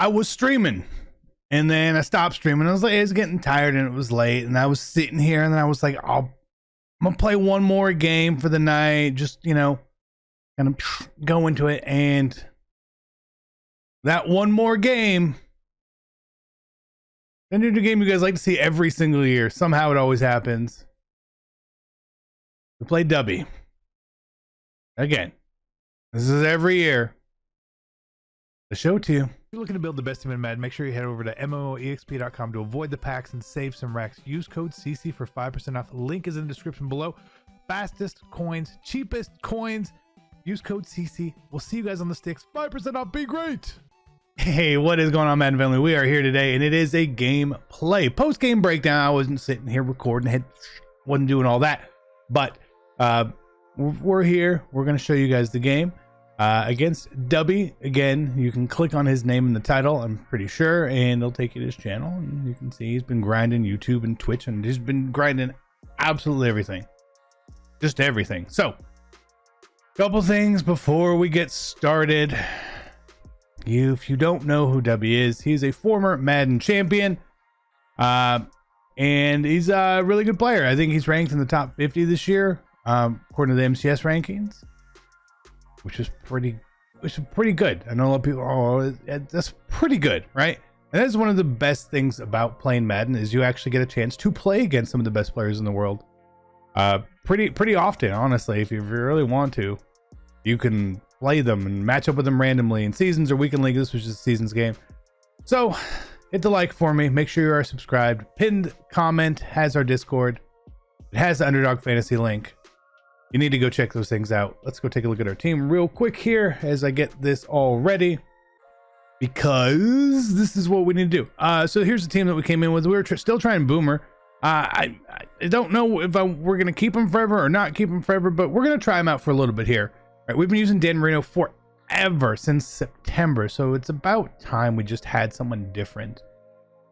I was streaming and then I stopped streaming. I was like, I was getting tired and it was late, and I was sitting here and then I was like, I'm gonna play one more game for the night, just, you know, kind of go into it. And that one more game, the new game you guys like to see every single year. Somehow it always happens. We played DUBBY. Again, this is every year. The show to you. If you're looking to build the best team in Madden, make sure you head over to MMOEXP.com to avoid the packs and save some racks. Use code CC for 5% off. Link is in the description below. Fastest coins, cheapest coins. Use code CC. We'll see you guys on the sticks. 5% off. Be great. Hey, what is going on, Madden family? We are here today, and it is a gameplay post-game breakdown. I wasn't sitting here recording, wasn't doing all that, but we're here. We're going to show you guys the game against DUBBY. Again, you can click on his name in the title, I'm pretty sure, and it'll take you to his channel, and you can see he's been grinding YouTube and Twitch, and he's been grinding absolutely everything, just everything. So, couple things before we get started. If you don't know who DUBBY is, he's a former Madden champion, and he's a really good player. I think he's ranked in the top 50 this year, according to the MCS rankings, which is pretty good. I know a lot of people, oh, that's pretty good, right? And that's one of the best things about playing Madden, is you actually get a chance to play against some of the best players in the world. Pretty often, honestly. If you really want to, you can play them and match up with them randomly in seasons or weekend league. This was just a seasons game. So hit the like for me. Make sure you are subscribed. Pinned comment has our Discord. It has the Underdog Fantasy link. You need to go check those things out. Let's go take a look at our team real quick here as I get this all ready, because this is what we need to do. So here's the team that we came in with. We were still trying Boomer. I don't know if we're going to keep him forever or not keep him forever, but we're going to try him out for a little bit here. Right, we've been using Dan Marino forever, since September, so it's about time we just had someone different,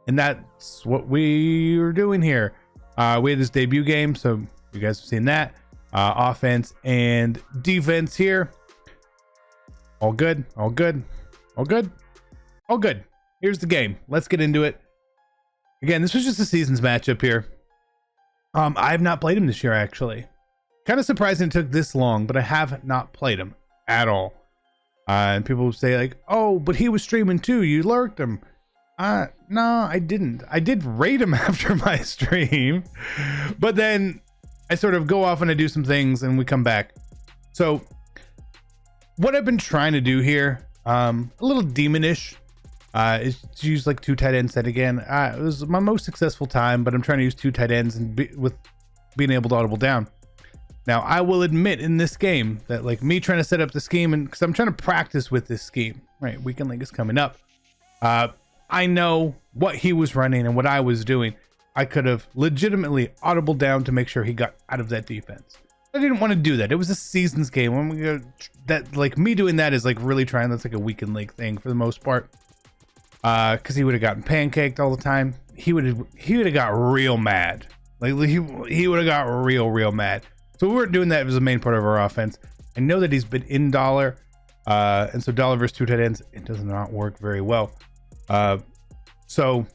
and that's what we are doing here. We had this debut game, so you guys have seen that. Offense and defense here, all good, all good, all good, all good. Here's the game. Let's get into it. Again, this was just a seasons matchup here. I have not played him this year, actually. Kind of surprising it took this long, but I have not played him at all. And people will say like, oh, but he was streaming too, you lurked him. No, I didn't. I did rate him after my stream, but then I sort of go off and I do some things and we come back. So what I've been trying to do here, a little demonish, is to use like 2 tight end set again. It was my most successful time, but I'm trying to use 2 tight ends and with being able to audible down. Now, I will admit in this game that, like, me trying to set up the scheme, and because I'm trying to practice with this scheme, right? Weekend League is coming up. I know what he was running and what I was doing. I could have legitimately audible down to make sure he got out of that defense. I didn't want to do that. It was a seasons game. When we go, that, like, me doing that is like really trying. That's like a Weekend League thing for the most part. Because he would have gotten pancaked all the time. He would have got real mad. Like he would have got real mad. So we weren't doing that. It was the main part of our offense. I know that he's been in dollar, and so dollar versus 2 tight ends, it does not work very well. So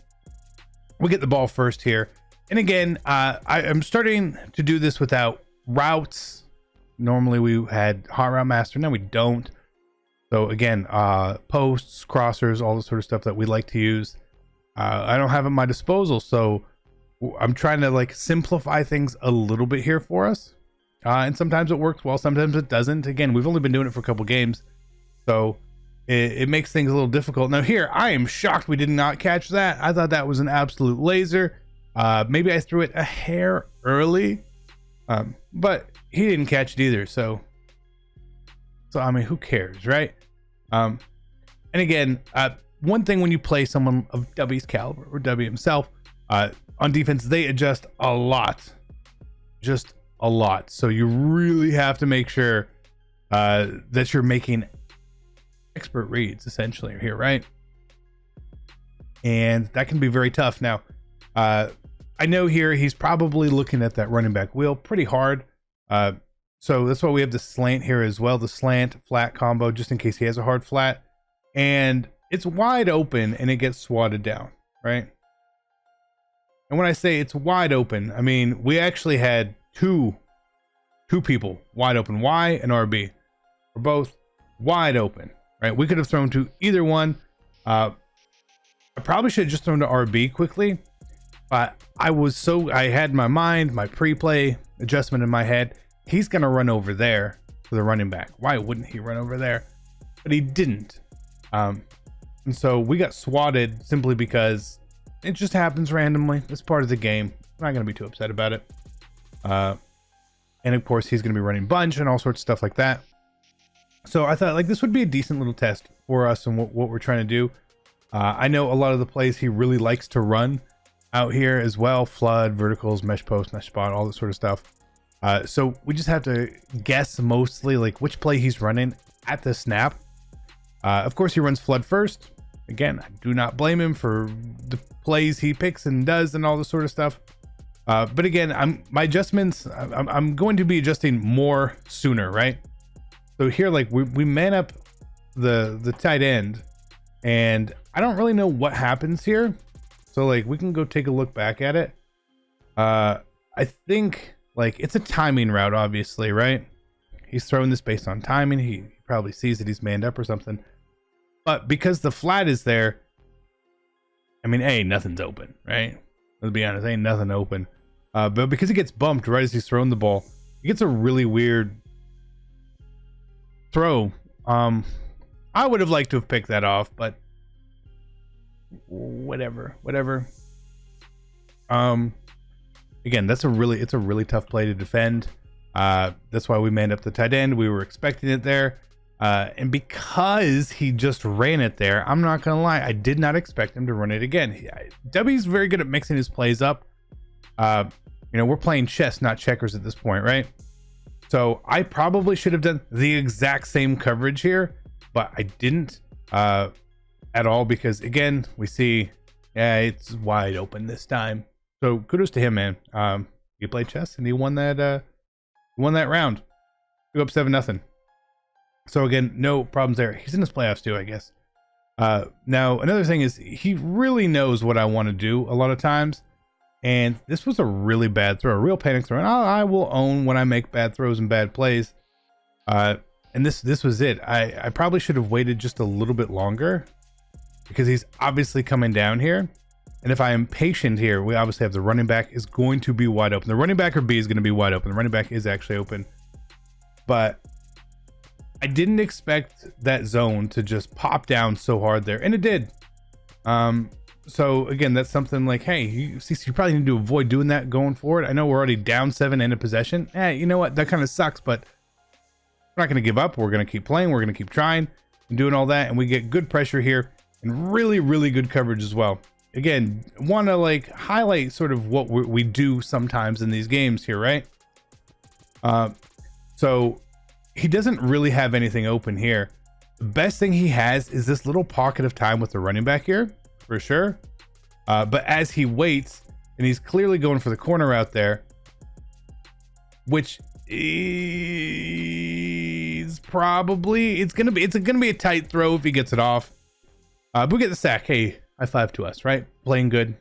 we get the ball first here, and again, I'm starting to do this without routes. Normally we had hot route master, now we don't. So again, posts, crossers, all the sort of stuff that we like to use, I don't have at my disposal. So I'm trying to like simplify things a little bit here for us. And sometimes it works well, sometimes it doesn't. Again, we've only been doing it for a couple games, so it makes things a little difficult. Now here, I am shocked we did not catch that. I thought that was an absolute laser. Maybe I threw it a hair early, but he didn't catch it either. So I mean, who cares, right? And again, one thing when you play someone of DUBBY's caliber, or DUBBY himself, on defense, they adjust a lot, just a lot. So you really have to make sure that you're making expert reads essentially here, right? And that can be very tough. Now, I know here he's probably looking at that running back wheel pretty hard. So that's why we have the slant here as well, the slant flat combo, just in case he has a hard flat. And it's wide open and it gets swatted down, right? And when I say it's wide open, I mean we actually had two people wide open. Y and RB were both wide open, right? We could have thrown to either one. I probably should have just thrown to RB quickly, but I had my mind, my pre-play adjustment in my head. He's gonna run over there for the running back. Why wouldn't he run over there? But he didn't. And so we got swatted simply because it just happens randomly. It's part of the game. I'm not gonna be too upset about it. And of course he's gonna be running bunch and all sorts of stuff like that. So I thought like this would be a decent little test for us and what we're trying to do. I know a lot of the plays he really likes to run out here as well. Flood, verticals, mesh post, mesh spot, all that sort of stuff. So we just have to guess mostly like which play he's running at the snap. Of course he runs flood first. Again, I do not blame him for the plays he picks and does and all this sort of stuff. But again, my adjustments, I'm going to be adjusting more sooner, right? So here, like we man up the tight end, and I don't really know what happens here. So like we can go take a look back at it. I think like it's a timing route, obviously, right? He's throwing this based on timing. He probably sees that he's manned up or something. But because the flat is there, I mean, nothing's open, right? Let's be honest, ain't nothing open. But because he gets bumped right as he's throwing the ball, he gets a really weird throw. I would have liked to have picked that off, but whatever. Again, it's a really tough play to defend. That's why we manned up the tight end. We were expecting it there. And because he just ran it there, I'm not gonna lie, I did not expect him to run it again. Dubby's very good at mixing his plays up. You know, we're playing chess, not checkers at this point, right? So I probably should have done the exact same coverage here, but I didn't at all, because again, we see, it's wide open this time. So kudos to him, man. He played chess and he won that round. 2 up 7-0. So again, no problems there. He's in his playoffs too, I guess. Now another thing is he really knows what I want to do a lot of times. And this was a really bad throw, a real panic throw. And I will own when I make bad throws and bad plays. And this was it. I probably should have waited just a little bit longer, because he's obviously coming down here. And if I am patient here, we obviously have the running back is going to be wide open. The running back or B is going to be wide open. The running back is actually open. But I didn't expect that zone to just pop down so hard there. And it did. So again, that's something like, hey, you probably need to avoid doing that going forward. I know we're already down 7 and in possession. You know what? That kind of sucks, but we're not going to give up. We're going to keep playing. We're going to keep trying and doing all that. And we get good pressure here and really, really good coverage as well. Again, want to like highlight sort of what we do sometimes in these games here, right? So he doesn't really have anything open here. The best thing he has is this little pocket of time with the running back here, for sure. But as he waits, and he's clearly going for the corner out there, which is probably, it's gonna be a tight throw if he gets it off. But we get the sack. Hey, high five to us, right? Playing good.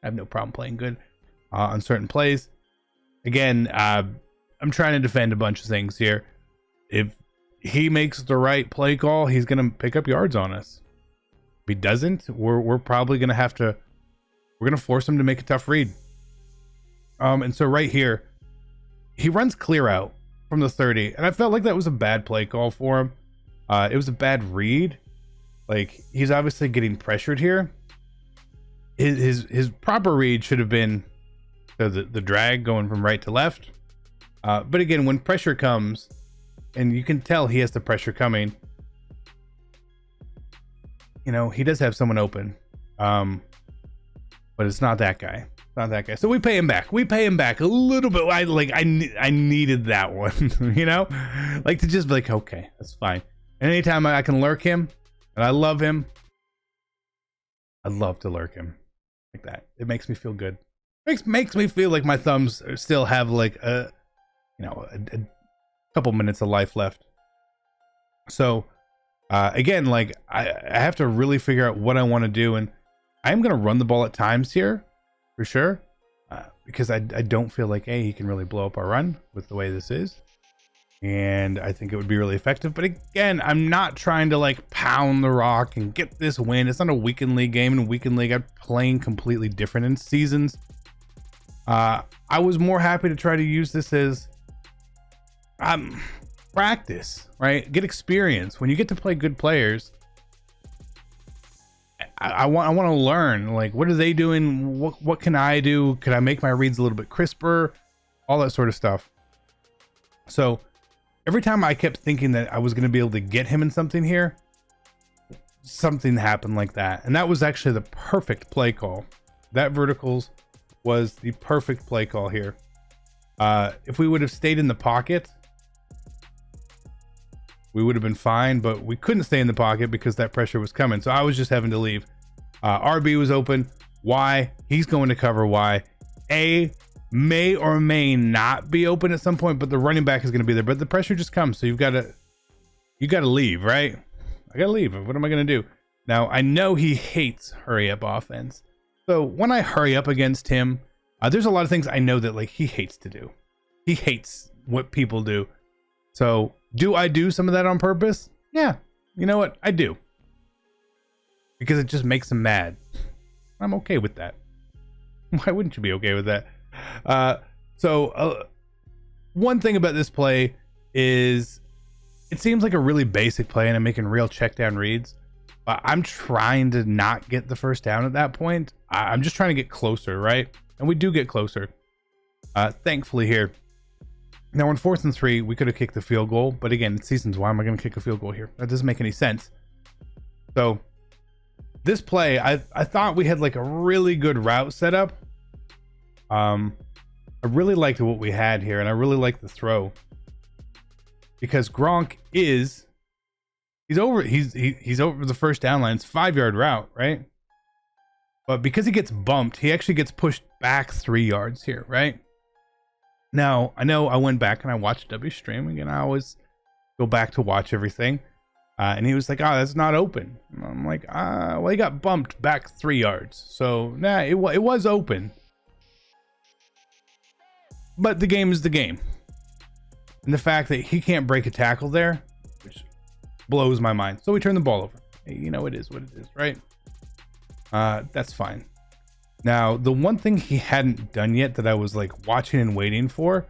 I have no problem playing good on certain plays. Again, I'm trying to defend a bunch of things here. If he makes the right play call, he's gonna pick up yards on us. If he doesn't, we're probably gonna have to, we're gonna force him to make a tough read. And so right here, he runs clear out from the 30, and I felt like that was a bad play call for him. It was a bad read. Like, he's obviously getting pressured here. His proper read should have been the drag going from right to left. But again, when pressure comes, and you can tell he has the pressure coming, you know, he does have someone open. But it's not that guy. It's not that guy. So we pay him back. We pay him back a little bit. I needed that one, you know? Like, to just be like, okay, that's fine. And anytime I can lurk him, and I love him, I love to lurk him like that. It makes me feel good. Makes me feel like my thumbs still have like a couple minutes of life left. So Again, like I have to really figure out what I want to do, and I'm going to run the ball at times here for sure, because I don't feel like he can really blow up our run with the way this is, and I think it would be really effective. But again, I'm not trying to like pound the rock and get this win. It's not a weekend league game. In weekend league, I'm playing completely different in seasons. I was more happy to try to use this as practice, right? Get experience. When you get to play good players, I want to learn, like, what are they doing? What can I do? Could I make my reads a little bit crisper? All that sort of stuff. So every time I kept thinking that I was going to be able to get him in something here, something happened like that. And that was actually the perfect play call. That verticals was the perfect play call here. If we would have stayed in the pocket, we would have been fine, but we couldn't stay in the pocket because that pressure was coming. So I was just having to leave. RB was open. Y, he's going to cover Y. A may or may not be open at some point, but the running back is going to be there. But the pressure just comes, so you got to leave, right? I got to leave. What am I going to do? Now, I know he hates hurry up offense. So when I hurry up against him, there's a lot of things I know that like he hates to do. He hates what people do. So do I do some of that on purpose? Yeah. You know what? I do. Because it just makes him mad. I'm okay with that. Why wouldn't you be okay with that? One thing about this play is it seems like a really basic play and I'm making real check down reads. I'm trying to not get the first down at that point. I'm just trying to get closer, right? And we do get closer. Thankfully here. Now on 4th and 3, we could have kicked the field goal, but again, it's seasons. Why am I going to kick a field goal here? That doesn't make any sense. So this play, I thought we had like a really good route set up. I really liked what we had here, and I really liked the throw because Gronk he's over the first down line. It's 5-yard route, right? But because he gets bumped, he actually gets pushed back 3 yards here, right? Now, I know I went back and I watched W stream. Again, I always go back to watch everything. And he was like, that's not open. And I'm like, well, he got bumped back 3 yards. So, nah, it was open. But the game is the game. And the fact that he can't break a tackle there, which blows my mind. So we turn the ball over. Hey, you know, it is what it is, right? That's fine. Now, the one thing he hadn't done yet that I was like watching and waiting for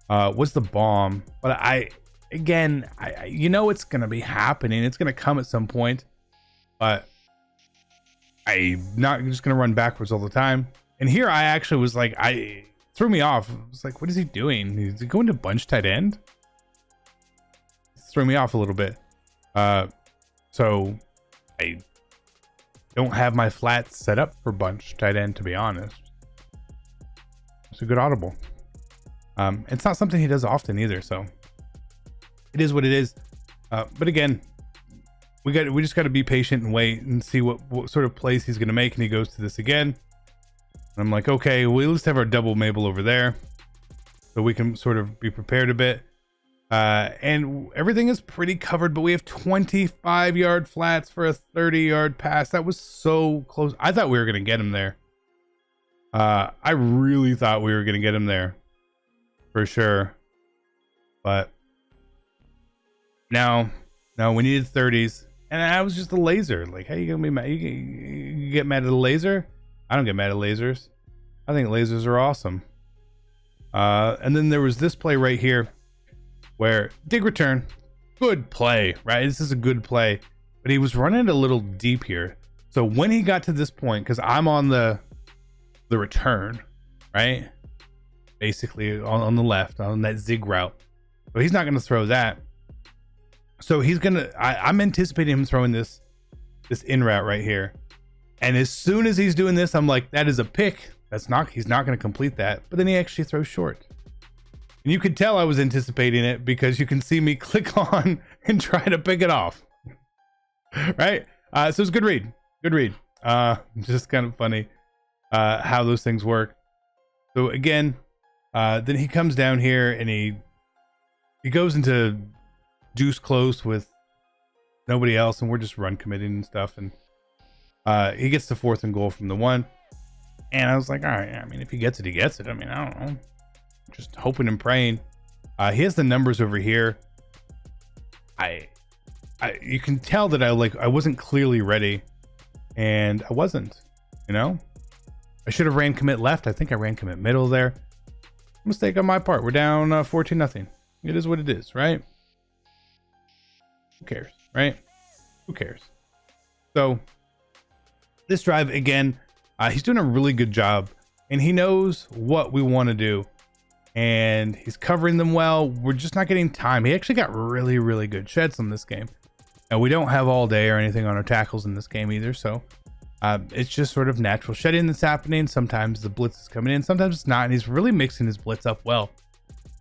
was the bomb. But I you know it's going to be happening. It's going to come at some point. But I'm not just going to run backwards all the time. And here I actually was like, threw me off. I was like, what is he doing? Is he going to bunch tight end? Threw me off a little bit. So I don't have my flats set up for bunch tight end, to be honest. It's a good audible. It's not something he does often either, so it is what it is. But again, we just got to be patient and wait and see what sort of plays he's going to make. And he goes to this again. And I'm like, okay, we at least have our double Mabel over there, so we can sort of be prepared a bit. And everything is pretty covered, but we have 25-yard flats for a 30-yard pass. That was so close. I thought we were going to get him there. I really thought we were going to get him there for sure. But no, we needed 30s. And I was just a laser. Like, how you going to be mad? You get mad at a laser? I don't get mad at lasers. I think lasers are awesome. And then there was this play right here where dig return, good play, right? This is a good play, but he was running a little deep here. So when he got to this point, because I'm on the return, right? Basically on the left, on that zig route. But he's not going to throw that. So he's going to, I'm anticipating him throwing this in route right here. And as soon as he's doing this, I'm like, that is a pick. He's not going to complete that. But then he actually throws short. And you could tell I was anticipating it because you can see me click on and try to pick it off. Right? So it's a good read. Good read. Just kind of funny how those things work. So again, then he comes down here and he goes into deuce close with nobody else, and we're just run committing and stuff. And he gets the 4th and goal from the 1. And I was like, all right, I mean, if he gets it, he gets it. I mean, I don't know. Just hoping and praying. He has the numbers over here. You can tell that I wasn't clearly ready, and I wasn't, you know. I should have ran commit left. I think I ran commit middle there. Mistake on my part. We're down 14-0. It is what it is, right? Who cares, right? Who cares? So this drive again, he's doing a really good job, and he knows what we want to do, and he's covering them well. We're just not getting time. He actually got really, really good sheds on this game. And we don't have all day or anything on our tackles in this game either, so it's just sort of natural shedding that's happening. Sometimes the blitz is coming in, sometimes it's not, and he's really mixing his blitz up well.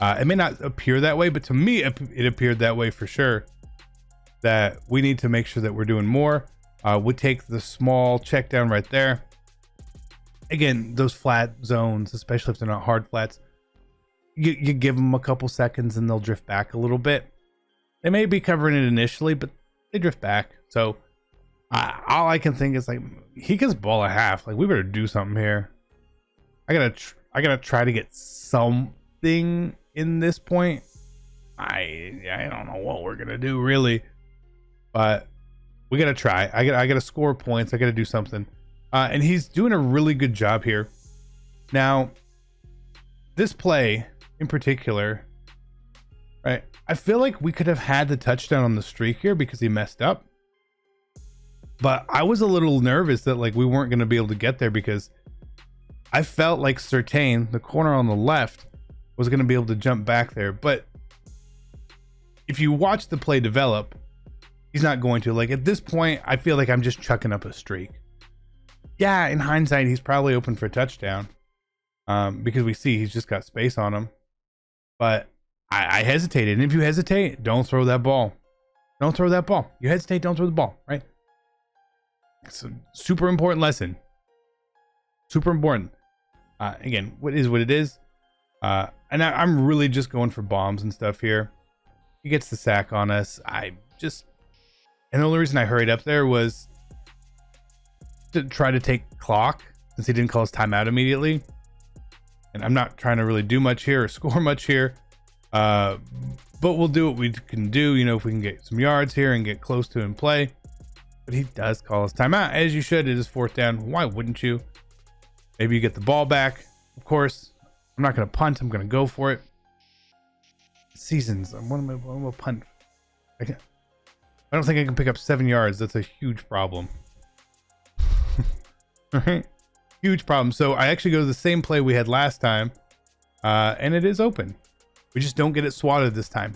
It may not appear that way, but to me it appeared that way for sure, that we need to make sure that we're doing more. We take the small check down right there. Again, those flat zones, especially if they're not hard flats, you give them a couple seconds and they'll drift back a little bit. They may be covering it initially, but they drift back. So all I can think is, like, he gets ball a half. Like, we better do something here. I gotta try to get something in this point. I don't know what we're gonna do really, but we gotta try. I gotta score points. I gotta do something. And he's doing a really good job here. Now, this play in particular, right? I feel like we could have had the touchdown on the streak here because he messed up. But I was a little nervous that, like, we weren't going to be able to get there, because I felt like Certain, the corner on the left, was going to be able to jump back there. But if you watch the play develop, he's not going to. Like, at this point, I feel like I'm just chucking up a streak. Yeah, in hindsight, he's probably open for a touchdown, because we see he's just got space on him. But I hesitated. And if you hesitate, don't throw that ball. Don't throw that ball. You hesitate, don't throw the ball, right? It's a super important lesson. Super important. Again, what is what it is. And I'm really just going for bombs and stuff here. He gets the sack on us. And the only reason I hurried up there was to try to take clock, since he didn't call his timeout immediately. And I'm not trying to really do much here or score much here. But we'll do what we can do, you know, if we can get some yards here and get close to him play. But he does call his timeout, as you should. It is 4th down. Why wouldn't you? Maybe you get the ball back. Of course, I'm not going to punt. I'm going to go for it. Seasons. What am I going to punt? I don't think I can pick up 7 yards. That's a huge problem. All right. Huge problem. So I actually go to the same play we had last time. And it is open. We just don't get it swatted this time.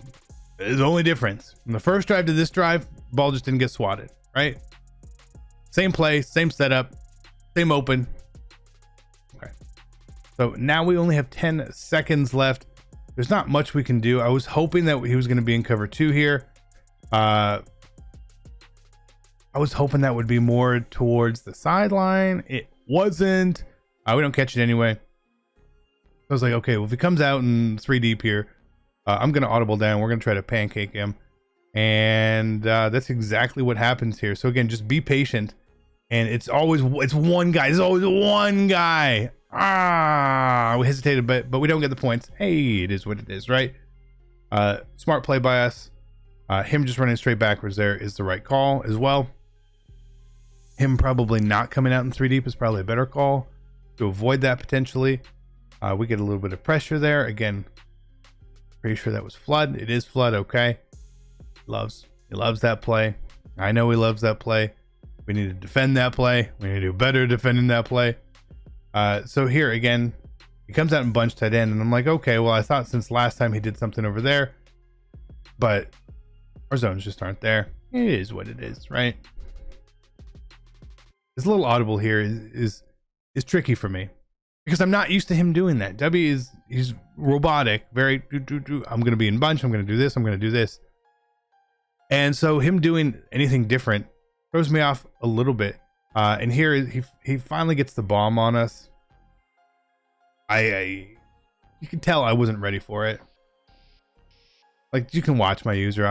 It's the only difference. From the first drive to this drive, ball just didn't get swatted, right? Same play, same setup, same open. Okay. So now we only have 10 seconds left. There's not much we can do. I was hoping that he was going to be in cover 2 here. I was hoping that would be more towards the sideline. It wasn't. We don't catch it anyway. I was like, okay, well, if he comes out in 3 deep here, I'm going to audible down. We're going to try to pancake him. And that's exactly what happens here. So again, just be patient. And it's one guy. There's always one guy. We hesitated, but we don't get the points. Hey, it is what it is, right? Smart play by us. Him just running straight backwards there is the right call as well. Him probably not coming out in 3 deep is probably a better call to avoid that potentially. We get a little bit of pressure there. Again, pretty sure that was flood. It is flood. Okay. He loves that play. I know he loves that play. We need to defend that play. We need to do better defending that play. So here again, he comes out in bunch tight end, and I'm like, okay, well, I thought since last time he did something over there, but our zones just aren't there. It is what it is, right? This little audible here is tricky for me, because I'm not used to him doing that. He's robotic, very I'm going to be in bunch. I'm going to do this. I'm going to do this. And so him doing anything different throws me off a little bit. And here he finally gets the bomb on us. You can tell I wasn't ready for it. Like, you can watch my user.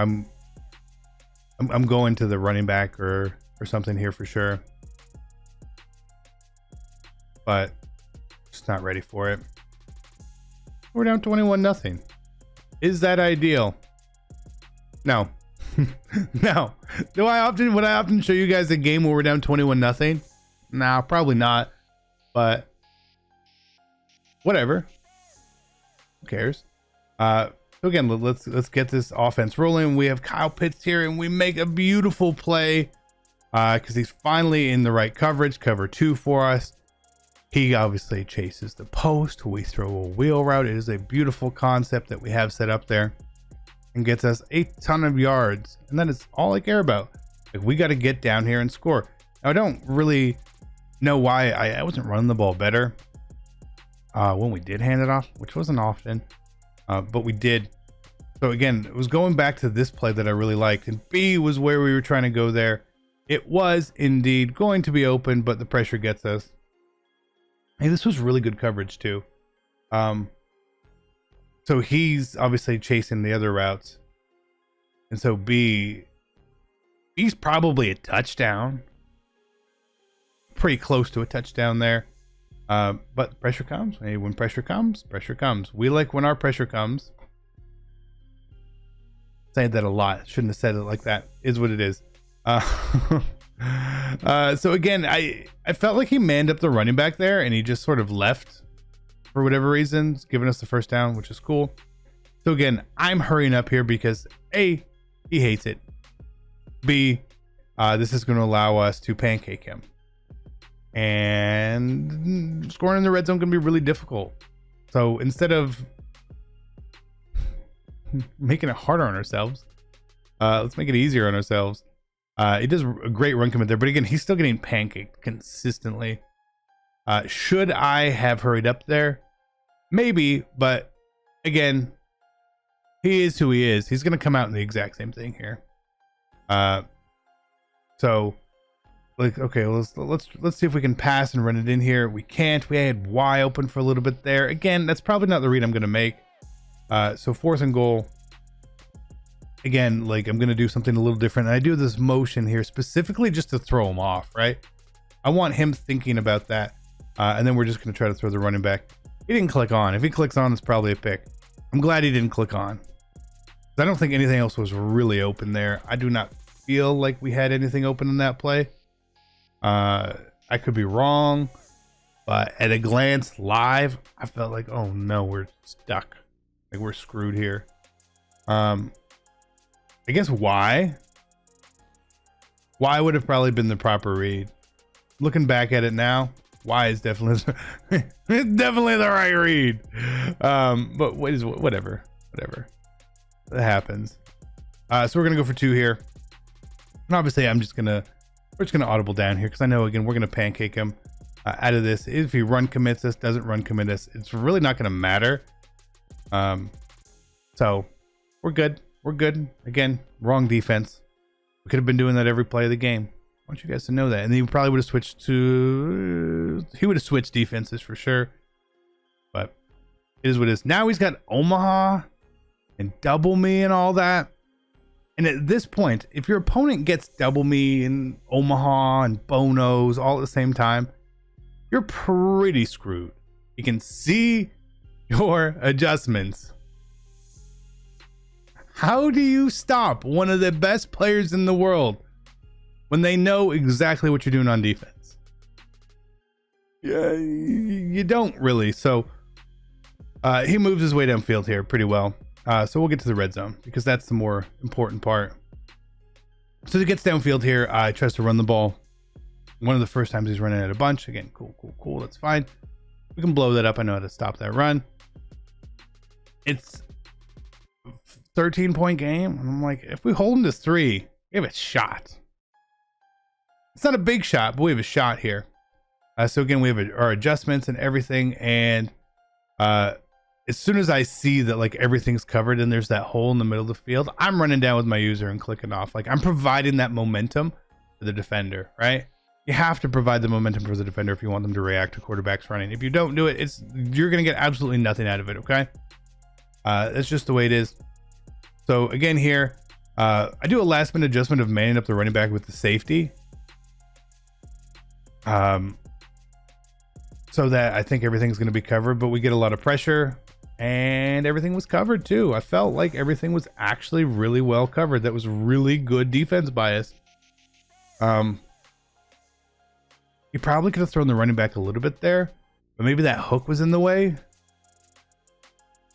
I'm going to the running back or something here for sure, but just not ready for it. We're down 21-0. Is that ideal? No. No. Would I often show you guys a game where we're down 21-0? Nah, probably not. But whatever. Who cares? So again, let's get this offense rolling. We have Kyle Pitts here, and we make a beautiful play because he's finally in the right coverage, cover 2 for us. He obviously chases the post. We throw a wheel route. It is a beautiful concept that we have set up there and gets us a ton of yards. And that is all I care about. Like, we got to get down here and score. Now, I don't really know why I wasn't running the ball better when we did hand it off, which wasn't often, but we did. So again, it was going back to this play that I really liked, and B was where we were trying to go there. It was indeed going to be open, but the pressure gets us. Hey, this was really good coverage too. So he's obviously chasing the other routes, and so B's probably a touchdown, pretty close to a touchdown there. But pressure comes. Hey, when pressure comes, pressure comes. We like when our pressure comes. Saying that a lot. Shouldn't have said it like that. Is what it is. So again, I felt like he manned up the running back there, and he just sort of left for whatever reasons, giving us the first down, which is cool. So again, I'm hurrying up here because A, he hates it. B, this is going to allow us to pancake him, and scoring in the red zone can be really difficult. So instead of making it harder on ourselves, let's make it easier on ourselves. He does a great run commit there, but again, he's still getting pancaked consistently. Should I have hurried up there? Maybe, but again, he is who he is. He's going to come out in the exact same thing here. So like, okay, let's see if we can pass and run it in here. We can't. We had Y open for a little bit there. Again, that's probably not the read I'm going to make. So 4th and goal. Again, like, I'm going to do something a little different. And I do this motion here specifically just to throw him off, right? I want him thinking about that. And then we're just going to try to throw the running back. He didn't click on. If he clicks on, it's probably a pick. I'm glad he didn't click on. I don't think anything else was really open there. I do not feel like we had anything open in that play. I could be wrong, but at a glance live, I felt like, oh no, we're stuck. Like, we're screwed here. I guess Y would have probably been the proper read. Looking back at it now, Y is definitely definitely the right read. But whatever. That happens. So we're gonna go for 2 here, and obviously we're just gonna audible down here because I know, again, we're gonna pancake him out of this. If he run commits us, doesn't run commit us, it's really not gonna matter. So we're good. Again, wrong defense. We could have been doing that every play of the game. I want you guys to know that. And he probably would have switched defenses for sure. But it is what it is. Now he's got Omaha and double me and all that. And at this point, if your opponent gets double me and Omaha and Bonos all at the same time, you're pretty screwed. You can see your adjustments. How do you stop one of the best players in the world when they know exactly what you're doing on defense? Yeah, you don't really. So he moves his way downfield here pretty well. So we'll get to the red zone because that's the more important part. So he gets downfield here. Tries to run the ball. One of the first times he's running it a bunch. Again, cool. That's fine. We can blow that up. I know how to stop that run. It's 13-point game. And I'm like, if we hold him to 3, we have a shot. It's not a big shot, but we have a shot here. So again, we have our adjustments and everything. And as soon as I see that, like, everything's covered and there's that hole in the middle of the field, I'm running down with my user and clicking off. Like, I'm providing that momentum for the defender, right? You have to provide the momentum for the defender if you want them to react to quarterbacks running. If you don't do it, you're going to get absolutely nothing out of it, okay? That's just the way it is. So again here, I do a last minute adjustment of manning up the running back with the safety. So that I think everything's going to be covered, but we get a lot of pressure and everything was covered too. I felt like everything was actually really well covered. That was really good defense by us. You probably could have thrown the running back a little bit there, but maybe that hook was in the way.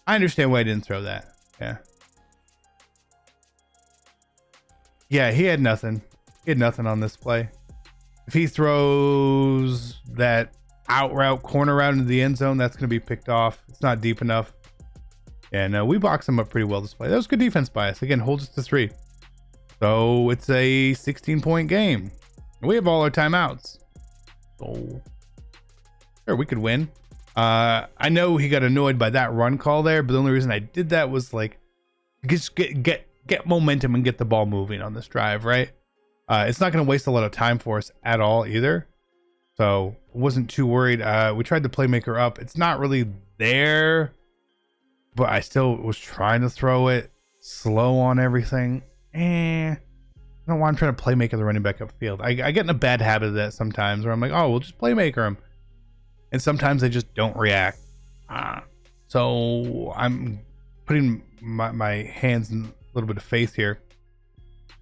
I understand why I didn't throw that. Yeah, he had nothing. He had nothing on this play. If he throws that out route, corner route into the end zone, that's going to be picked off. It's not deep enough. And we boxed him up pretty well this play. That was good defense by us. Again, holds us to 3. So it's a 16-point game. We have all our timeouts. So sure, we could win. I know he got annoyed by that run call there, but the only reason I did that was like just get momentum and get the ball moving on this drive, right? It's not going to waste a lot of time for us at all either. So wasn't too worried. We tried the playmaker up. It's not really there, but I still was trying to throw it slow on everything. I don't want. I'm trying to playmaker the running back upfield. I get in a bad habit of that sometimes where I'm like, oh, we'll just playmaker him. And sometimes they just don't react. So I'm putting my hands in a little bit of faith here.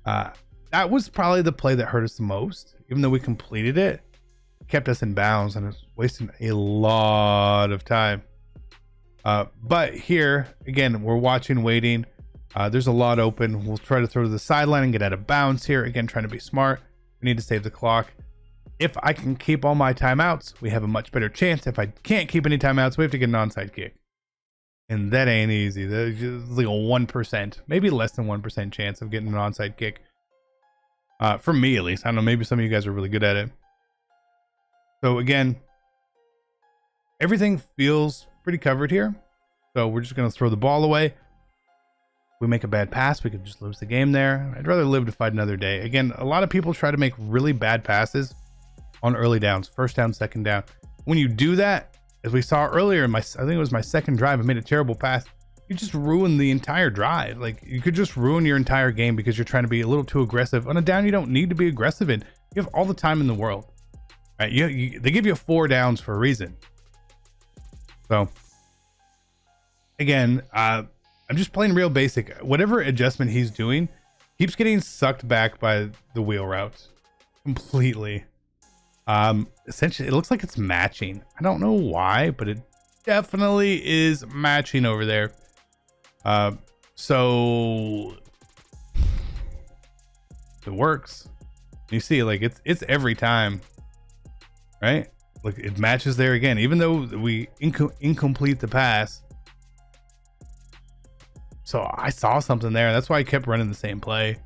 That was probably the play that hurt us the most, even though we completed it. Kept us in bounds and it's wasting a lot of time. But here again, we're watching, waiting. There's a lot open. We'll try to throw to the sideline and get out of bounds here. Again, trying to be smart. We need to save the clock. If I can keep all my timeouts, we have a much better chance. If I can't keep any timeouts, we have to get an onside kick. And that ain't easy. There's just like a 1%, maybe less than 1% chance of getting an onside kick. For me, at least. I don't know. Maybe some of you guys are really good at it. So again, everything feels pretty covered here. So we're just going to throw the ball away. If we make a bad pass, we could just lose the game there. I'd rather live to fight another day. Again, a lot of people try to make really bad passes on early downs, first down, second down. When you do that, as we saw earlier in I think it was my second drive, I made a terrible pass. You just ruin the entire drive. Like you could just ruin your entire game because you're trying to be a little too aggressive. On a down you don't need to be aggressive in. You have all the time in the world. Right, they give you 4 downs for a reason. So again, I'm just playing real basic. Whatever adjustment he's doing keeps getting sucked back by the wheel routes completely. Essentially it looks like it's matching. I don't know why, but it definitely is matching over there. So it works. You see, like it's every time. Right? Look, it matches there again, even though we incomplete the pass. So I saw something there. That's why I kept running the same play.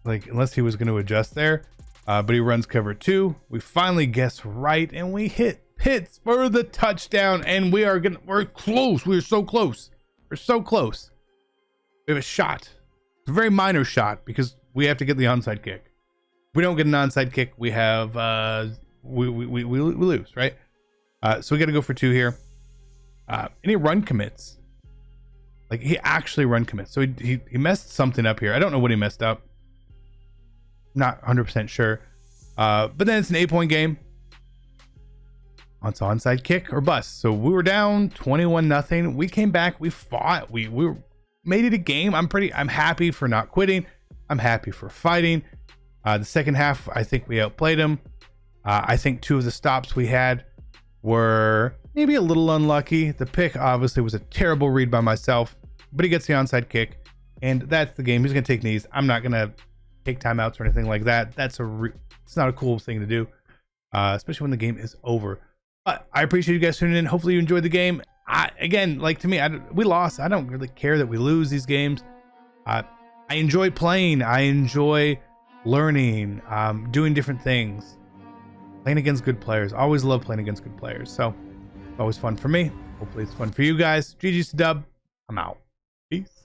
Like, unless he was going to adjust there. But he runs cover 2. We finally guess right, and we hit Pitts for the touchdown. And we're close. We're so close. We're so close. We have a shot. It's a very minor shot because we have to get the onside kick. We don't get an onside kick, we have we lose, right? So we got to go for 2 here. Any run commits? Like he actually run commits. So he messed something up here. I don't know what he messed up. Not 100% sure. But then it's an 8-point game. It's onside kick or bust. So we were down 21-0. We came back. We fought. We made it a game. I'm happy for not quitting. I'm happy for fighting. The second half, I think we outplayed him. I think 2 of the stops we had were maybe a little unlucky. The pick obviously was a terrible read by myself, but he gets the onside kick, and that's the game. He's going to take knees. I'm not going to take timeouts or anything like that. It's not a cool thing to do, especially when the game is over. But I appreciate you guys tuning in. Hopefully you enjoyed the game. Again, like to me, we lost. I don't really care that we lose these games. I enjoy playing. I enjoy learning, doing different things, playing against good players. Always love playing against good players. So it's always fun for me. Hopefully it's fun for you guys. GG's to Dub. I'm out. Peace.